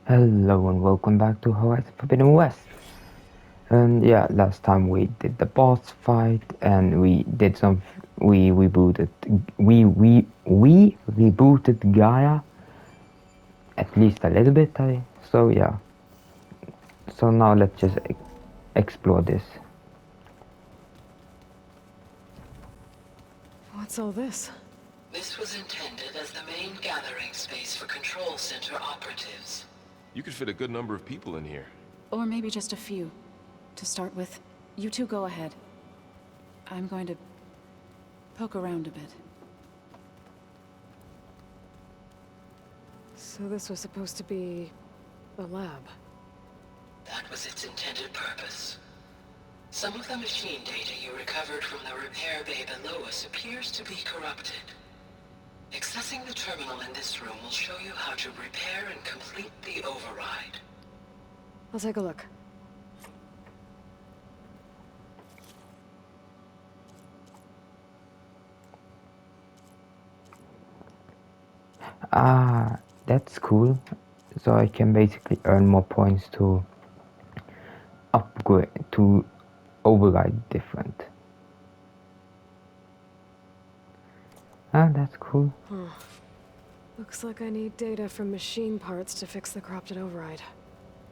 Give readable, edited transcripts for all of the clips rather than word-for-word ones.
Hello and welcome back to Horizon Forbidden West. And yeah, last time we did the boss fight and we did some we rebooted we rebooted Gaia at least a little bit. So yeah. So now let's just explore this. What's all this? This was intended as the main gathering space for Control Center operatives. You could fit a good number of people in here. Or maybe just a few. To start with, you two go ahead. I'm going to poke around a bit. So this was supposed to be a lab. That was its intended purpose. Some of the machine data you recovered from the repair bay below us appears to be corrupted. Accessing the terminal in this room will show you how to repair and complete the override. I'll take a look. Ah, that's cool. So I can basically earn more points to upgrade to override different. Ah, that's cool. Huh. Looks like I need data from machine parts to fix the corrupted override.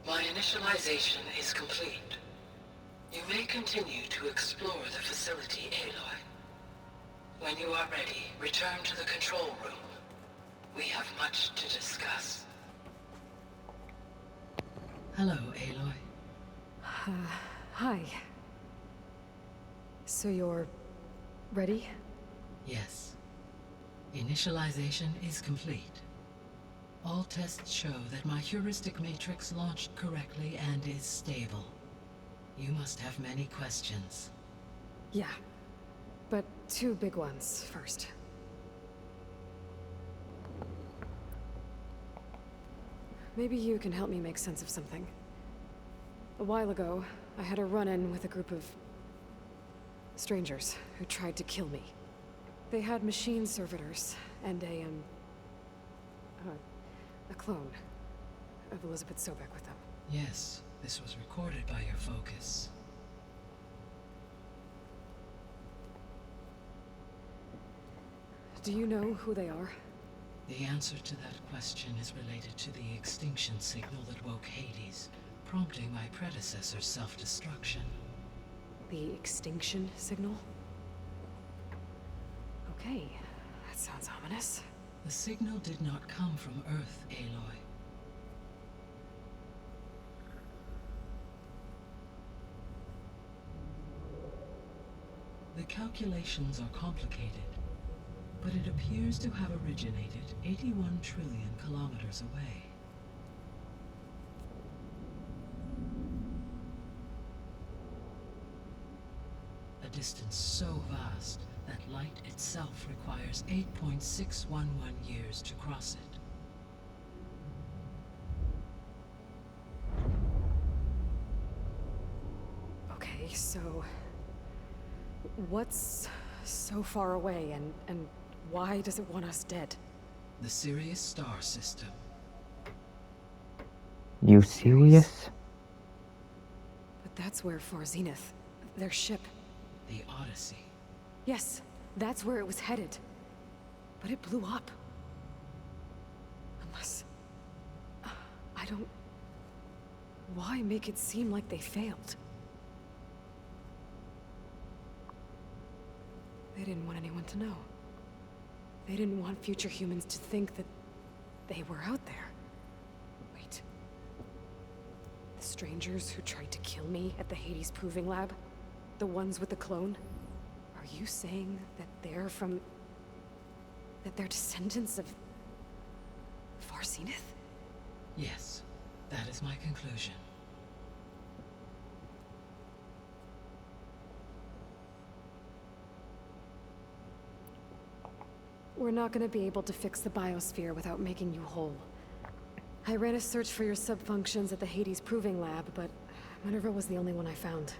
My initialization is complete. You may continue to explore the facility, Aloy. When you are ready, return to the control room. We have much to discuss. Hello, Aloy. Hi. So you're... ready? Yes. Initialization is complete. All tests show that my heuristic matrix launched correctly and is stable. You must have many questions. Yeah. But two big ones first. Maybe you can help me make sense of something. A while ago, I had a run-in with a group of... strangers who tried to kill me. They had machine servitors and a clone of Elizabeth Sobek with them. Yes, this was recorded by your focus. Do you know who they are? The answer to that question is related to the extinction signal that woke Hades, prompting my predecessor's self-destruction. The extinction signal? Okay, that sounds ominous. The signal did not come from Earth, Aloy. The calculations are complicated, but it appears to have originated 81 trillion kilometers away. A distance so vast that light itself requires 8.611 years to cross it. Okay, so... what's so far away, and why does it want us dead? The Sirius star system. You serious? But that's where Far Zenith, their ship... The Odyssey. Yes, that's where it was headed. But it blew up. Unless... I don't... Why make it seem like they failed? They didn't want anyone to know. They didn't want future humans to think that they were out there. Wait. The strangers who tried to kill me at the Hades Proving Lab? The ones with the clone? Are you saying that they're from... that they're descendants of... Far Zenith? Yes, that is my conclusion. We're not gonna be able to fix the biosphere without making you whole. I ran a search for your sub-functions at the Hades Proving Lab, but Minerva was the only one I found.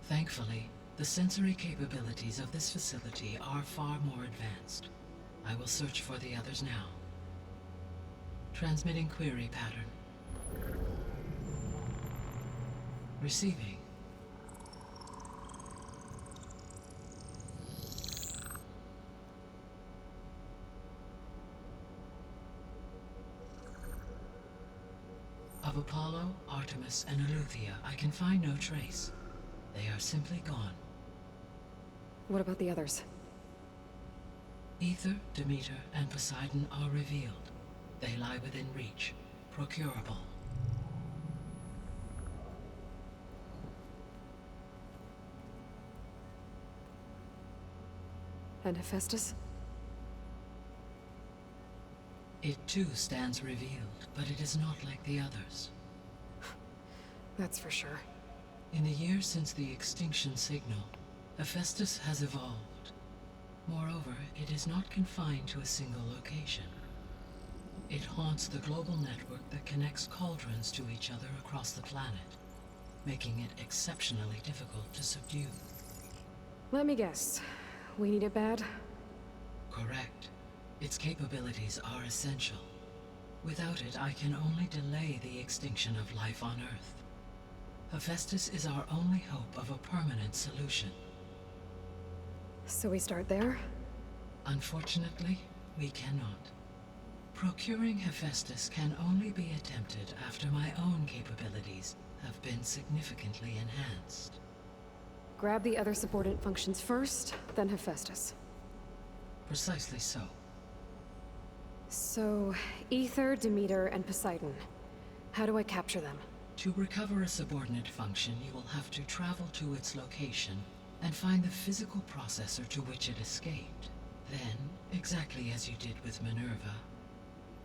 Thankfully, the sensory capabilities of this facility are far more advanced. I will search for the others now. Transmitting query pattern. Receiving. Of Apollo, Artemis, and Eleuthia, I can find no trace. They are simply gone. What about the others? Ether, Demeter, and Poseidon are revealed. They lie within reach, procurable. And Hephaestus? It too stands revealed, but it is not like the others. That's for sure. In the years since the extinction signal, Hephaestus has evolved. Moreover, it is not confined to a single location. It haunts the global network that connects cauldrons to each other across the planet, making it exceptionally difficult to subdue. Let me guess. We need it bad? Correct. Its capabilities are essential. Without it, I can only delay the extinction of life on Earth. Hephaestus is our only hope of a permanent solution. So we start there? Unfortunately, we cannot. Procuring Hephaestus can only be attempted after my own capabilities have been significantly enhanced. Grab the other subordinate functions first, then Hephaestus. Precisely so. So, Ether, Demeter, and Poseidon. How do I capture them? To recover a subordinate function, you will have to travel to its location and find the physical processor to which it escaped. Then, exactly as you did with Minerva,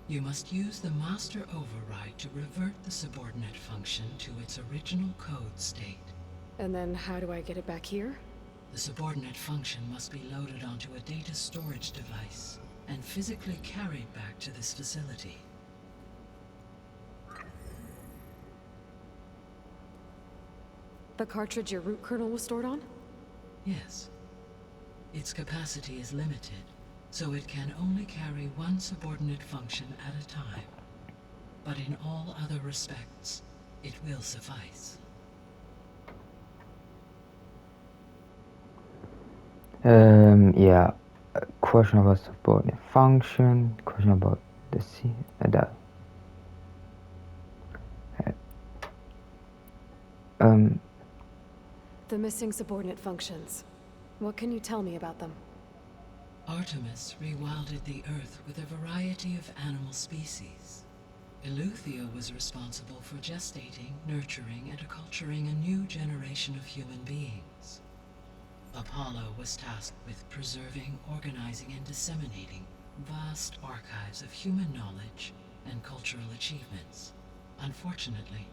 you must use the master override to revert the subordinate function to its original code state. And then how do I get it back here? The subordinate function must be loaded onto a data storage device and physically carried back to this facility. The cartridge your root kernel was stored on? Yes. Its capacity is limited, so it can only carry one subordinate function at a time. But in all other respects, it will suffice. Yeah. Question about subordinate function. Question about the The missing subordinate functions. What can you tell me about them? Artemis rewilded the Earth with a variety of animal species. Eleuthia was responsible for gestating, nurturing, and acculturating a new generation of human beings. Apollo was tasked with preserving, organizing, and disseminating vast archives of human knowledge and cultural achievements. Unfortunately,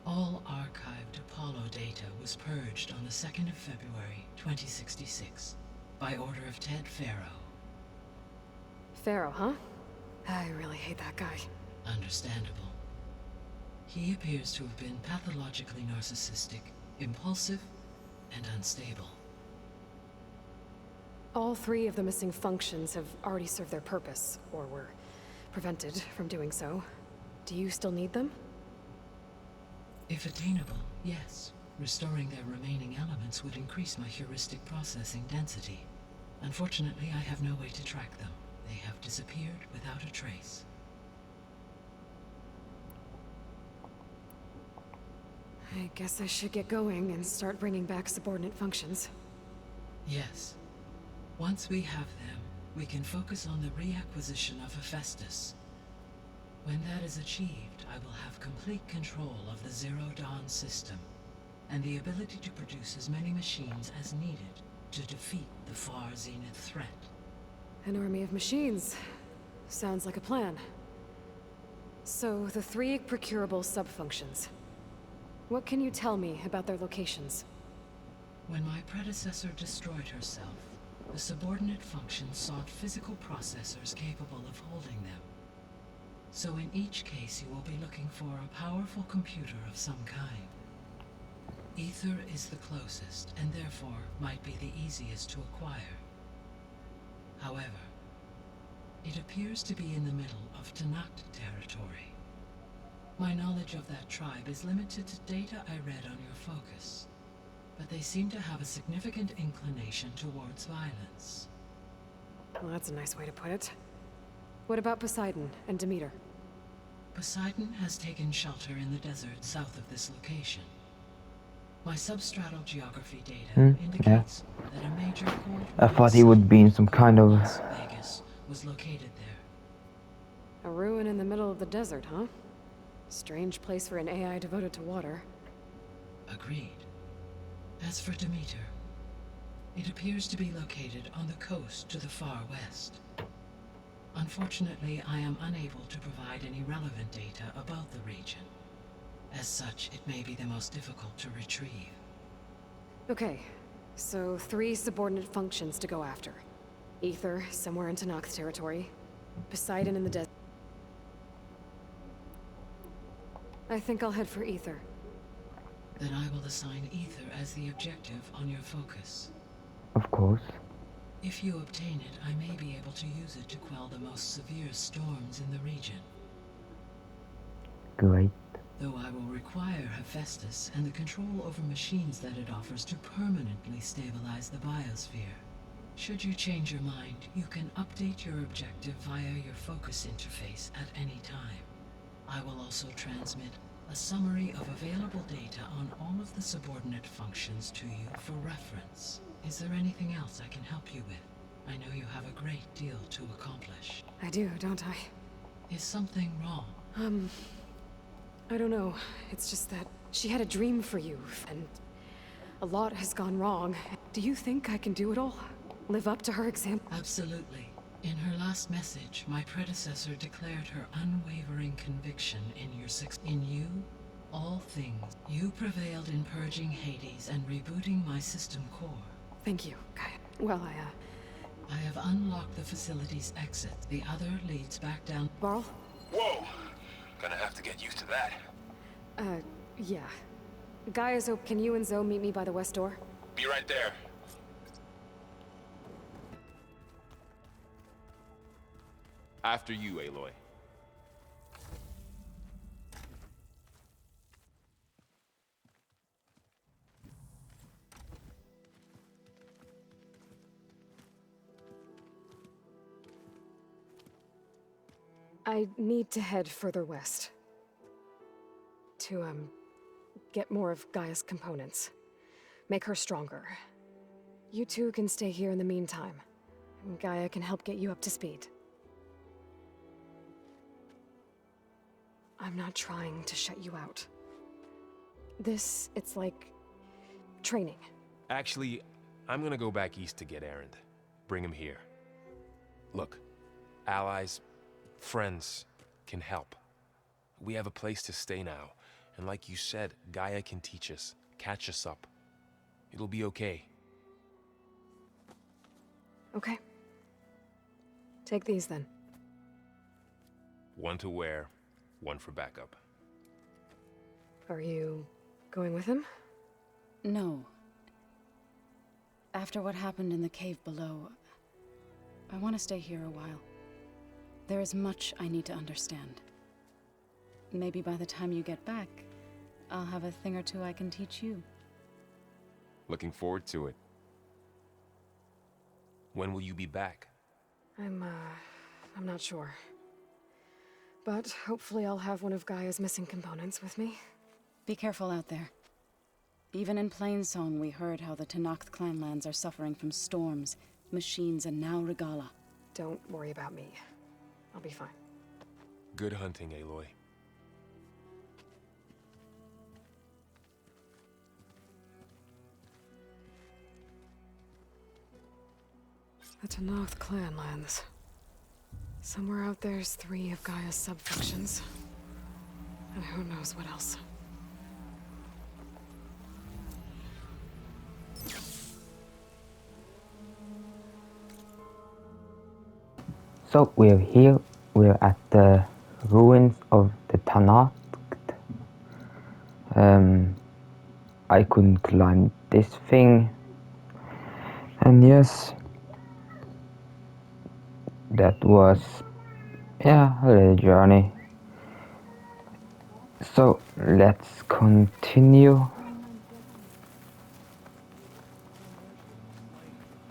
all archived Apollo data was purged on the 2nd of February, 2066, by order of Ted Faro. Pharaoh, huh? I really hate that guy. Understandable. He appears to have been pathologically narcissistic, impulsive, and unstable. All three of the missing functions have already served their purpose, or were prevented from doing so. Do you still need them? If attainable, yes. Restoring their remaining elements would increase my heuristic processing density. Unfortunately, I have no way to track them. They have disappeared without a trace. I guess I should get going and start bringing back subordinate functions. Yes. Once we have them, we can focus on the reacquisition of Hephaestus. When that is achieved, I will have complete control of the Zero Dawn system, and the ability to produce as many machines as needed to defeat the far zenith threat. An army of machines. Sounds like a plan. So, the three procurable sub-functions. What can you tell me about their locations? When my predecessor destroyed herself, the subordinate functions sought physical processors capable of holding them. So in each case you will be looking for a powerful computer of some kind. Ether is the closest, and therefore might be the easiest to acquire. However, It appears to be in the middle of Tanakh territory. My knowledge of that tribe is limited to data I read on your focus, but they seem to have a significant inclination towards violence. Well, that's a nice way to put it. What about Poseidon and Demeter? Poseidon has taken shelter in the desert south of this location. My substratal geography data indicates that a major cold I thought he would be in some kind of... Las Vegas was located there. A ruin in the middle of the desert, huh? Strange place for an AI devoted to water. Agreed. As for Demeter, it appears to be located on the coast to the far west. Unfortunately, I am unable to provide any relevant data about the region. As such, it may be the most difficult to retrieve. Okay, so 3 subordinate functions to go after. Ether, somewhere in Tanakh territory. Poseidon in the desert. I think I'll head for Ether. Then I will assign Ether as the objective on your focus. Of course. If you obtain it, I may be able to use it to quell the most severe storms in the region. Great. Though I will require Hephaestus and the control over machines that it offers to permanently stabilize the biosphere. Should you change your mind, you can update your objective via your focus interface at any time. I will also transmit a summary of available data on all of the subordinate functions to you for reference. Is there anything else I can help you with? I know you have a great deal to accomplish. I do, don't I? Is something wrong? I don't know. It's just that she had a dream for you, and a lot has gone wrong. Do you think I can do it all? Live up to her example? Absolutely. In her last message, my predecessor declared her unwavering conviction in in you, all things. You prevailed in purging Hades and rebooting my system core. Thank you, Gaia. Well, I have unlocked the facility's exit. The other leads back down. Varl? Whoa! Gonna have to get used to that. Yeah. Gaia, Zoe, can you and Zoe meet me by the west door? Be right there. After you, Aloy. I need to head further west. To, get more of Gaia's components. Make her stronger. You two can stay here in the meantime. And Gaia can help get you up to speed. I'm not trying to shut you out. It's like... training. Actually, I'm gonna go back east to get Erend. Bring him here. Look, allies, friends can help. We have a place to stay now, and like you said, Gaia can teach us, catch us up. It'll be okay. Okay. Take these then. One to wear, one for backup. Are you going with him? No. After what happened in the cave below, I want to stay here a while. There is much I need to understand. Maybe by the time you get back, I'll have a thing or two I can teach you. Looking forward to it. When will you be back? I'm not sure. But hopefully I'll have one of Gaia's missing components with me. Be careful out there. Even in Plainsong, we heard how the Tanakh clanlands are suffering from storms, machines, and now Regala. Don't worry about me. I'll be fine. Good hunting, Aloy. The Tanakh clanlands. Somewhere out there's 3 of Gaia's subfunctions. And who knows what else. So we're here, we're at the ruins of the Tanakh. I couldn't climb this thing. And yes, that was, yeah, a little journey. So let's continue.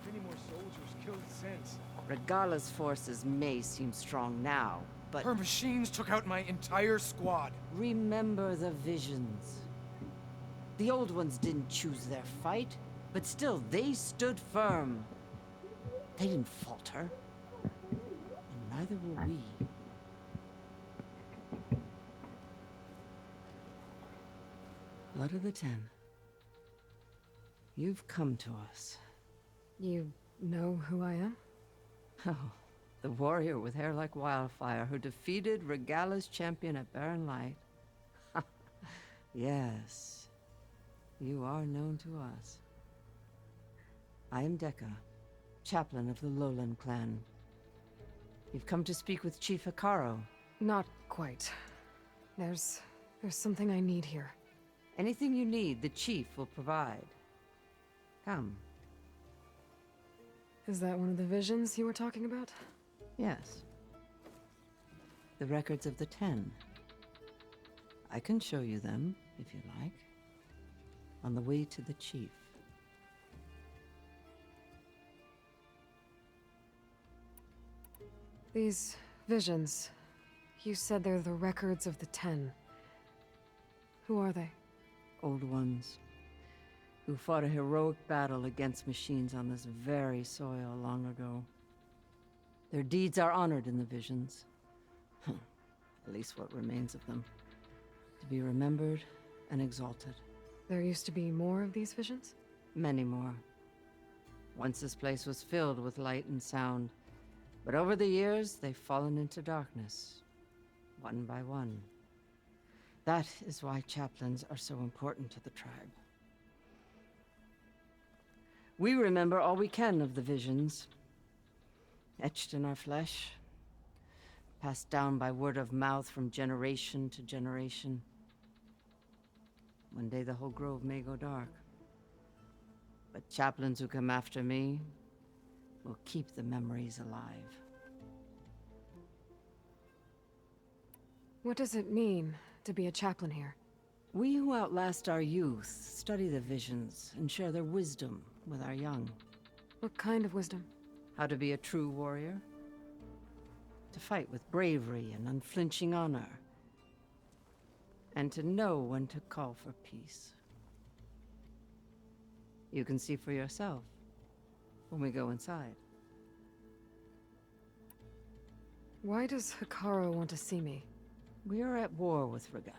Many more soldiers killed since. Regala's forces may seem strong now, but Her machines took out my entire squad. remember the visions. The old ones didn't choose their fight, but still they stood firm. They didn't falter. And neither will we. Blood of the Ten. You've come to us. You know who I am? Oh, the warrior with hair like wildfire who defeated Regala's champion at Barren Light. Yes, you are known to us. I am Dekka, chaplain of the Lowland clan. You've come to speak with Chief Hikaru. Not quite. There's something I need here. Anything you need, the chief will provide. Come. Is that one of the visions you were talking about? Yes. The records of the Ten. I can show you them, if you like. On the way to the chief. These visions. You said they're the records of the Ten. Who are they? Old ones. Who fought a heroic battle against machines on this very soil long ago. Their deeds are honored in the visions. At least what remains of them. To be remembered and exalted. There used to be more of these visions? Many more. Once this place was filled with light and sound. But over the years, they've fallen into darkness. One by one. That is why chaplains are so important to the tribe. We remember all we can of the visions. Etched in our flesh. Passed down by word of mouth from generation to generation. One day the whole grove may go dark. But chaplains who come after me will keep the memories alive. What does it mean to be a chaplain here? We who outlast our youth study the visions and share their wisdom with our young. What kind of wisdom? How to be a true warrior. To fight with bravery and unflinching honor. And to know when to call for peace. You can see for yourself when we go inside. Why does Hikaru want to see me? We are at war with Regala.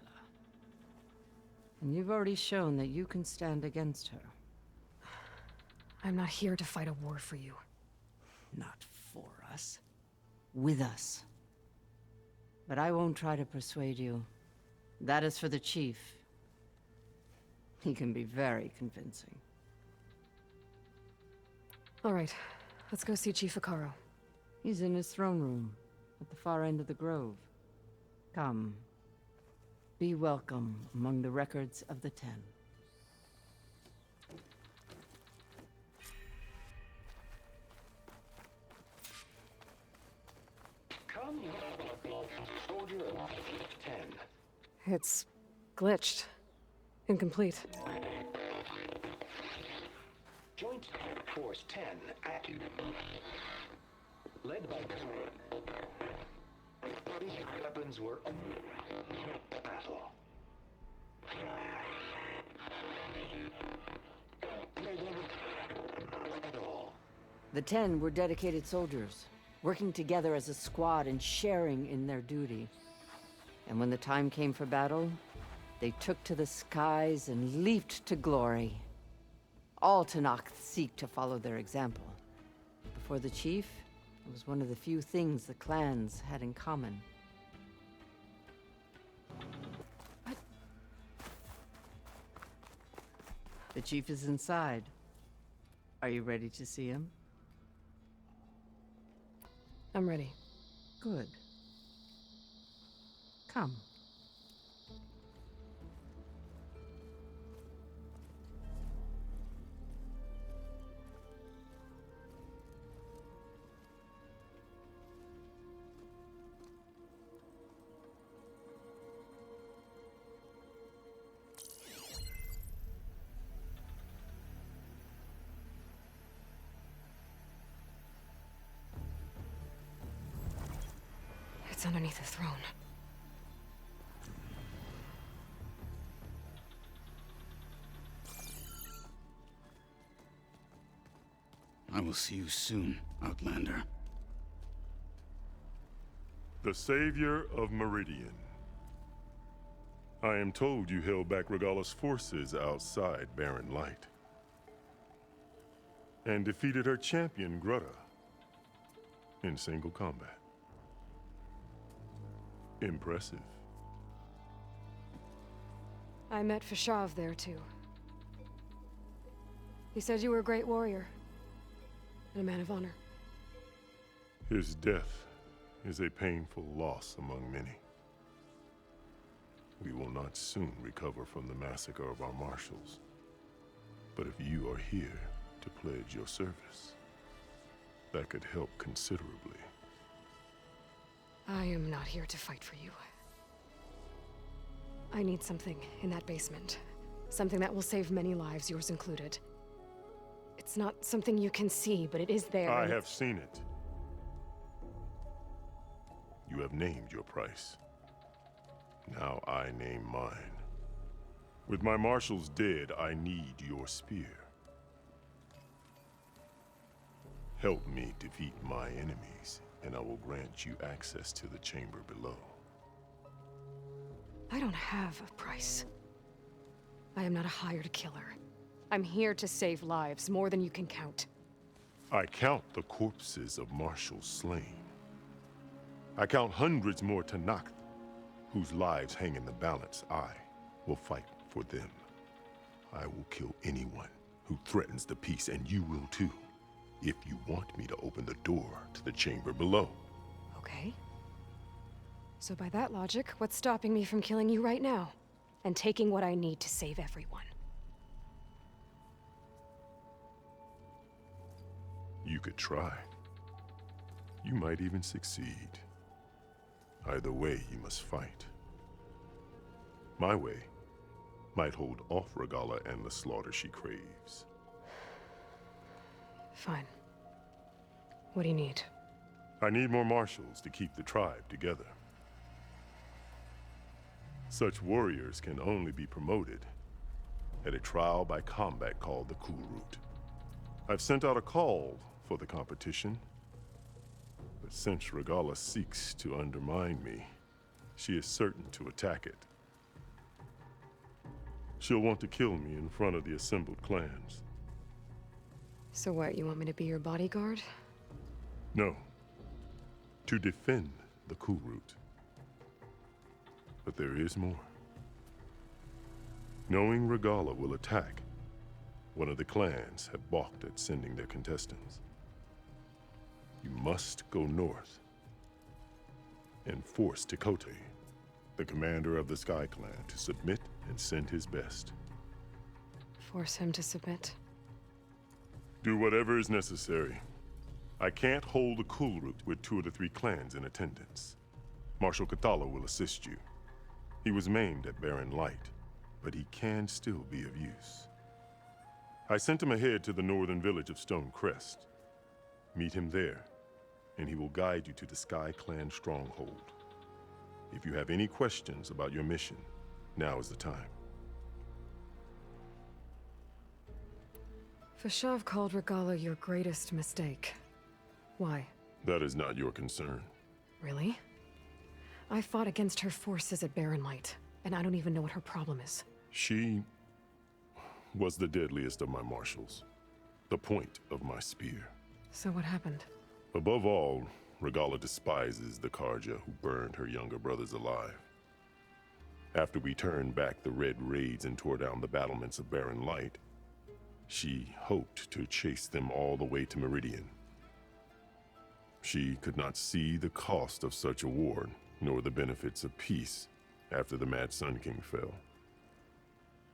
And you've already shown that you can stand against her. I'm not here to fight a war for you. Not for us. With us. But I won't try to persuade you. That is for the chief. He can be very convincing. All right, let's go see Chief Hikaru. He's in his throne room, at the far end of the grove. Come. Be welcome among the records of the Ten. Come, soldier of 10. It's glitched. Incomplete. Joint Force 10 active. Led by these weapons were battle. The Ten were dedicated soldiers, working together as a squad and sharing in their duty. And when the time came for battle, they took to the skies and leaped to glory. All Tenakth seek to follow their example. Before the chief, it was one of the few things the clans had in common. The chief is inside. Are you ready to see him? I'm ready. Good. Come. What's underneath the throne? I will see you soon, Outlander. The savior of Meridian. I am told you held back Regalla's forces outside Barren Light. And defeated her champion, Grutta, in single combat. Impressive. I met Fashav there too. He said you were a great warrior. And a man of honor. His death is a painful loss among many. We will not soon recover from the massacre of our marshals. But if you are here to pledge your service, that could help considerably. I am not here to fight for you. I need something in that basement. Something that will save many lives, yours included. It's not something you can see, but it is there. I have seen it. You have named your price. Now I name mine. With my marshals dead, I need your spear. Help me defeat my enemies, and I will grant you access to the chamber below. I don't have a price. I am not a hired killer. I'm here to save lives, more than you can count. I count the corpses of marshals slain. I count hundreds more Tenakth, whose lives hang in the balance. I will fight for them. I will kill anyone who threatens the peace, and you will too, if you want me to open the door to the chamber below. Okay. So by that logic, what's stopping me from killing you right now? And taking what I need to save everyone? You could try. You might even succeed. Either way, you must fight. My way might hold off Regalla and the slaughter she craves. Fine. What do you need? I need more marshals to keep the tribe together. Such warriors can only be promoted at a trial by combat called the Kulrut. I've sent out a call for the competition, but since Regalla seeks to undermine me, she is certain to attack it. She'll want to kill me in front of the assembled clans. So what, you want me to be your bodyguard? No. To defend the Kulrut. But there is more. Knowing Regalla will attack, one of the clans have balked at sending their contestants. You must go north and force Tekotteh, the commander of the Sky Clan, to submit and send his best. Force him to submit? Do whatever is necessary. I can't hold a Kulrut with 2 of the 3 clans in attendance. Marshal Kotallo will assist you. He was maimed at Barren Light, but he can still be of use. I sent him ahead to the northern village of Stone Crest. Meet him there, and he will guide you to the Sky Clan stronghold. If you have any questions about your mission, now is the time. Fashav called Regalla your greatest mistake. Why? That is not your concern. Really? I fought against her forces at Barren Light, and I don't even know what her problem is. She was the deadliest of my marshals, the point of my spear. So what happened? Above all, Regalla despises the Carja who burned her younger brothers alive. After we turned back the Red Raids and tore down the battlements of Barren Light, she hoped to chase them all the way to Meridian. She could not see the cost of such a war, nor the benefits of peace after the Mad Sun King fell.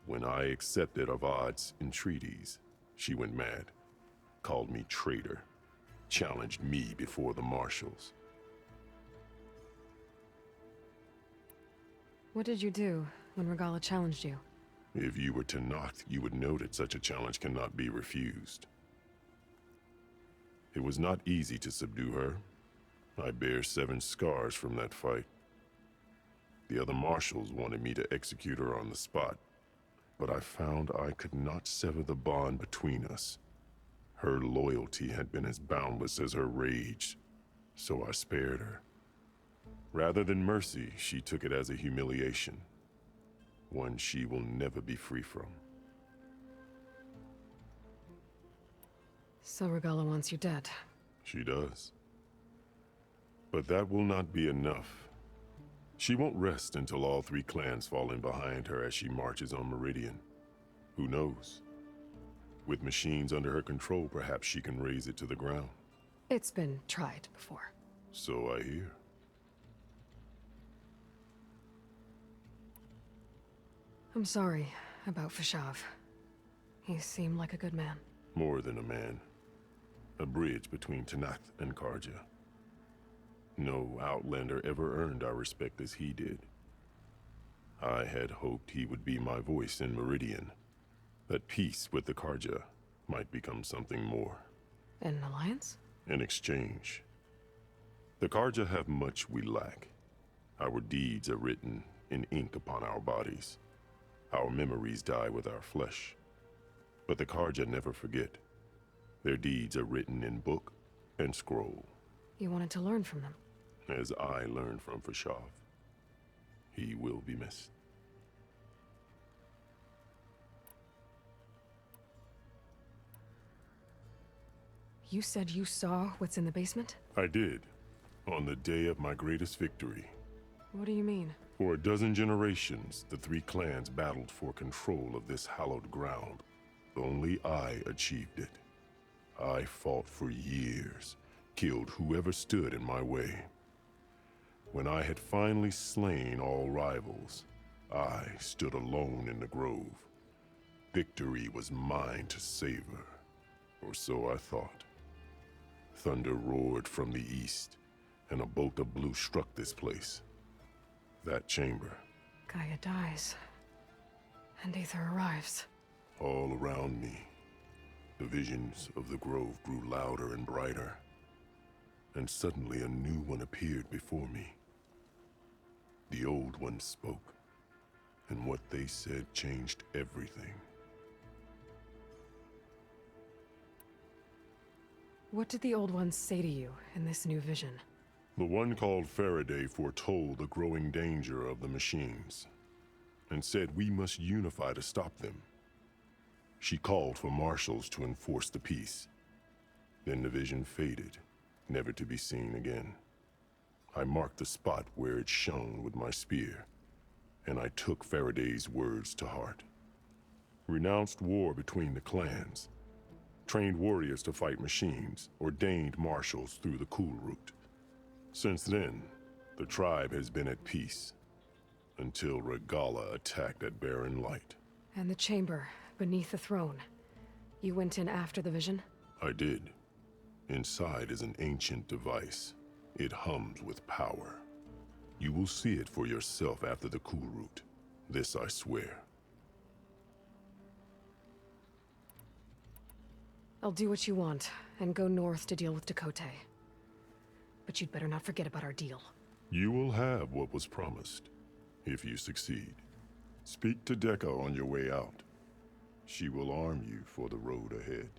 When I accepted Avad's entreaties, she went mad, called me traitor, challenged me before the marshals. What did you do when Regalla challenged you? If you were Tenakth, you would know that such a challenge cannot be refused. It was not easy to subdue her, I bear 7 scars from that fight. The other marshals wanted me to execute her on the spot, but I found I could not sever the bond between us. Her loyalty had been as boundless as her rage, so I spared her. Rather than mercy, she took it as a humiliation, one she will never be free from. So Regalla wants you dead. She does. But that will not be enough. She won't rest until all 3 clans fall in behind her as she marches on Meridian. Who knows? With machines under her control, perhaps she can raise it to the ground. It's been tried before. So I hear. I'm sorry about Fashav. He seemed like a good man. More than a man. A bridge between Tanath and Karja. No Outlander ever earned our respect as he did. I had hoped he would be my voice in Meridian, that peace with the Karja might become something more. An alliance? In exchange. The Karja have much we lack. Our deeds are written in ink upon our bodies. Our memories die with our flesh. But the Karja never forget. Their deeds are written in book and scroll. You wanted to learn from them? As I learned from Fashav. He will be missed. You said you saw what's in the basement? I did. On the day of my greatest victory. What do you mean? For a dozen generations, the 3 clans battled for control of this hallowed ground. Only I achieved it. I fought for years, killed whoever stood in my way. When I had finally slain all rivals, I stood alone in the grove. Victory was mine to savor, or so I thought. Thunder roared from the east, and a bolt of blue struck this place. That chamber. Gaia dies, and Aether arrives. All around me, the visions of the grove grew louder and brighter, and suddenly a new one appeared before me. The old one spoke, and what they said changed everything. What did the old ones say to you in this new vision? The one called Faraday foretold the growing danger of the machines, and said we must unify to stop them. She called for marshals to enforce the peace. Then the vision faded, never to be seen again. I marked the spot where it shone with my spear, and I took Faraday's words to heart. Renounced war between the clans, trained warriors to fight machines, ordained marshals through the Cool Route. Since then, the tribe has been at peace, until Regalla attacked at Barren Light. And the chamber, beneath the throne. You went in after the vision? I did. Inside is an ancient device. It hums with power. You will see it for yourself after the Cool Route. This I swear. I'll do what you want, and go north to deal with Dakotay. But you'd better not forget about our deal. You will have what was promised, if you succeed. Speak to Dekka on your way out. She will arm you for the road ahead.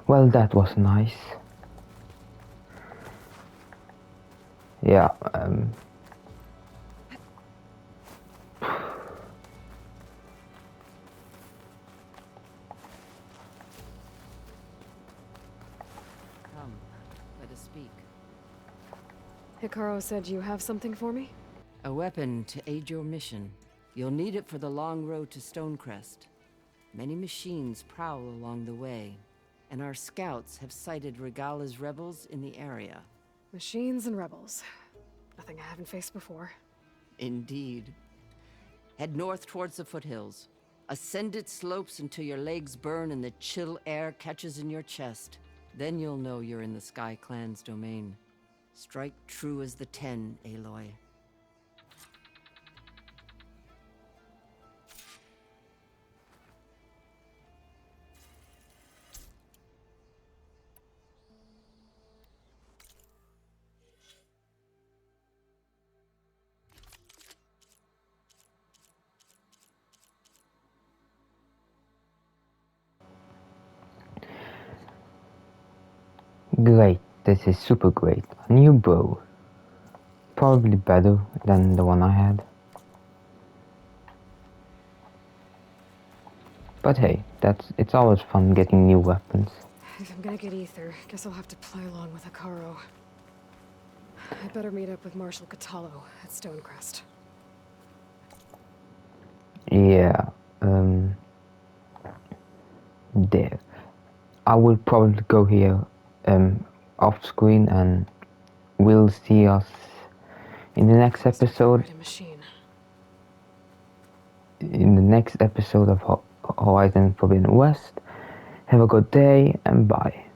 Well, that was nice. Yeah, Come, let us speak. Hikaru said you have something for me? A weapon to aid your mission. You'll need it for the long road to Stonecrest. Many machines prowl along the way, and our scouts have sighted Regalla's rebels in the area. Machines and rebels. Nothing I haven't faced before. Indeed. Head north towards the foothills. Ascend its slopes until your legs burn and the chill air catches in your chest. Then you'll know you're in the Sky Clan's domain. Strike true as the 10, Aloy. Great, this is super great. A new bow. Probably better than the one I had. But hey, it's always fun getting new weapons. If I'm gonna get Ether, guess I'll have to play along with Hekarro. I better meet up with Marshal Catallo at Stonecrest. Yeah, there. I will probably go here off screen, and we'll see us in the next episode. In the next episode of Horizon Forbidden West. Have a good day and bye.